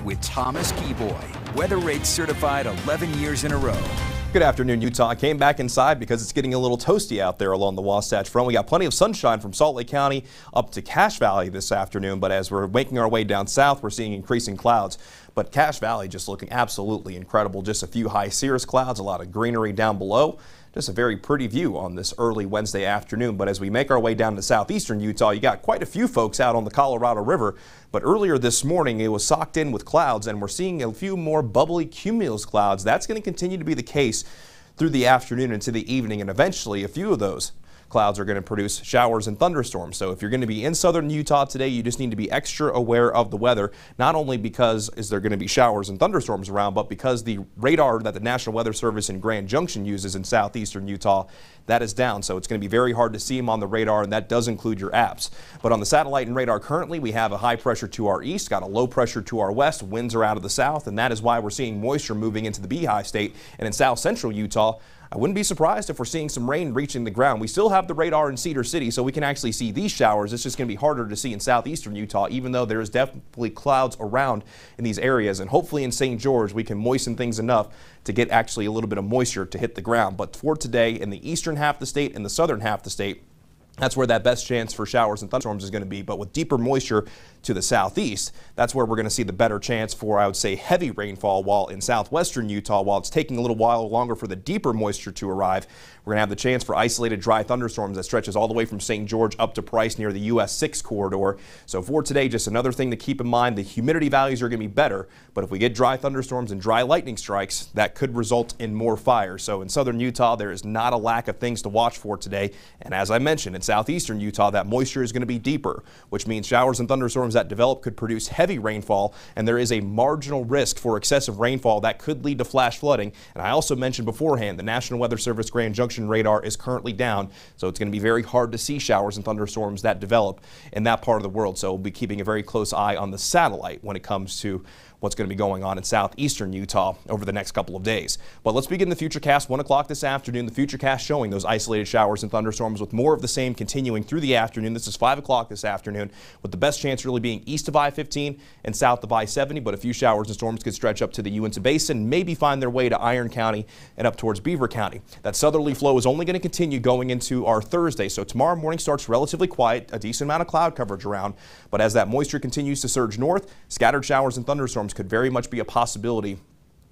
With Thomas Geboy, weather rates certified 11 years in a row. Good afternoon, Utah. Came back inside because it's getting a little toasty out there along the Wasatch Front. We got plenty of sunshine from Salt Lake County up to Cache Valley this afternoon, but as we're making our way down south, we're seeing increasing clouds. But Cache Valley just looking absolutely incredible. Just a few high cirrus clouds, a lot of greenery down below. Just a very pretty view on this early Wednesday afternoon. But as we make our way down to southeastern Utah, you got quite a few folks out on the Colorado River. But earlier this morning, it was socked in with clouds, and we're seeing a few more bubbly cumulus clouds. That's going to continue to be the case through the afternoon into the evening, and eventually a few of those clouds are going to produce showers and thunderstorms. So if you're going to be in southern Utah today, you just need to be extra aware of the weather, not only because is there going to be showers and thunderstorms around, but because the radar that the National Weather Service in Grand Junction uses in southeastern Utah, that is down. So it's going to be very hard to see them on the radar, and that does include your apps. But on the satellite and radar currently, we have a high pressure to our east, got a low pressure to our west, winds are out of the south, and that is why we're seeing moisture moving into the Beehive State. And in south central Utah, I wouldn't be surprised if we're seeing some rain reaching the ground. We still have the radar in Cedar City, so we can actually see these showers. It's just going to be harder to see in southeastern Utah, even though there's definitely clouds around in these areas. And hopefully in St. George, we can moisten things enough to get actually a little bit of moisture to hit the ground. But for today, in the eastern half of the state and the southern half of the state, that's where that best chance for showers and thunderstorms is going to be. But with deeper moisture to the southeast, that's where we're going to see the better chance for, I would say, heavy rainfall. While in southwestern Utah, while it's taking a little while longer for the deeper moisture to arrive, we're going to have the chance for isolated dry thunderstorms that stretches all the way from St. George up to Price near the US 6 corridor. So for today, just another thing to keep in mind, the humidity values are going to be better, but if we get dry thunderstorms and dry lightning strikes, that could result in more fire. So in southern Utah, there is not a lack of things to watch for today. And as I mentioned, in southeastern Utah, that moisture is going to be deeper, which means showers and thunderstorms that develop could produce heavy rainfall, and there is a marginal risk for excessive rainfall that could lead to flash flooding. And I also mentioned beforehand, the National Weather Service Grand Junction radar is currently down, so it's going to be very hard to see showers and thunderstorms that develop in that part of the world. So we'll be keeping a very close eye on the satellite when it comes to what's going to be going on in southeastern Utah over the next couple of days. But let's begin the Futurecast. 1 o'clock this afternoon, the Futurecast showing those isolated showers and thunderstorms with more of the same continuing through the afternoon. This is 5 o'clock this afternoon, with the best chance really being east of I-15 and south of I-70, but a few showers and storms could stretch up to the Uinta Basin, maybe find their way to Iron County and up towards Beaver County. That southerly flow is only going to continue going into our Thursday, so tomorrow morning starts relatively quiet, a decent amount of cloud coverage around, but as that moisture continues to surge north, scattered showers and thunderstorms could very much be a possibility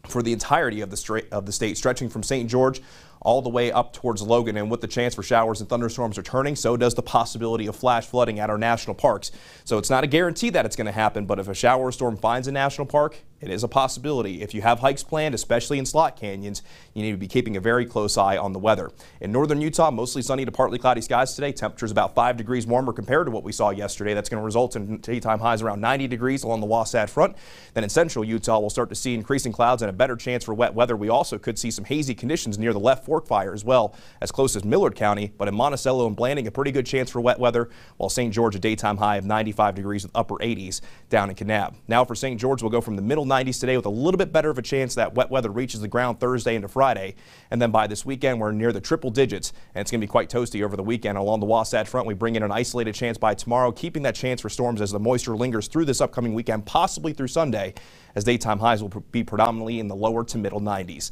for the entirety of the state, stretching from St. George all the way up towards Logan. And with the chance for showers and thunderstorms returning, so does the possibility of flash flooding at our national parks. So it's not a guarantee that it's going to happen, but if a shower or storm finds a national park, it is a possibility. If you have hikes planned, especially in slot canyons, you need to be keeping a very close eye on the weather. In northern Utah, mostly sunny to partly cloudy skies today. Temperatures about 5 degrees warmer compared to what we saw yesterday. That's going to result in daytime highs around 90 degrees along the Wasatch Front. Then in central Utah, we'll start to see increasing clouds and a better chance for wet weather. We also could see some hazy conditions near the Left Fork Fire as well, as close as Millard County. But in Monticello and Blanding, a pretty good chance for wet weather, while St. George, a daytime high of 95 degrees with upper 80s down in Kanab. Now for St. George, we'll go from the middle 90s today with a little bit better of a chance that wet weather reaches the ground Thursday into Friday. And then by this weekend, we're near the triple digits, and it's going to be quite toasty over the weekend. Along the Wasatch Front, we bring in an isolated chance by tomorrow, keeping that chance for storms as the moisture lingers through this upcoming weekend, possibly through Sunday, as daytime highs will be predominantly in the lower to middle 90s.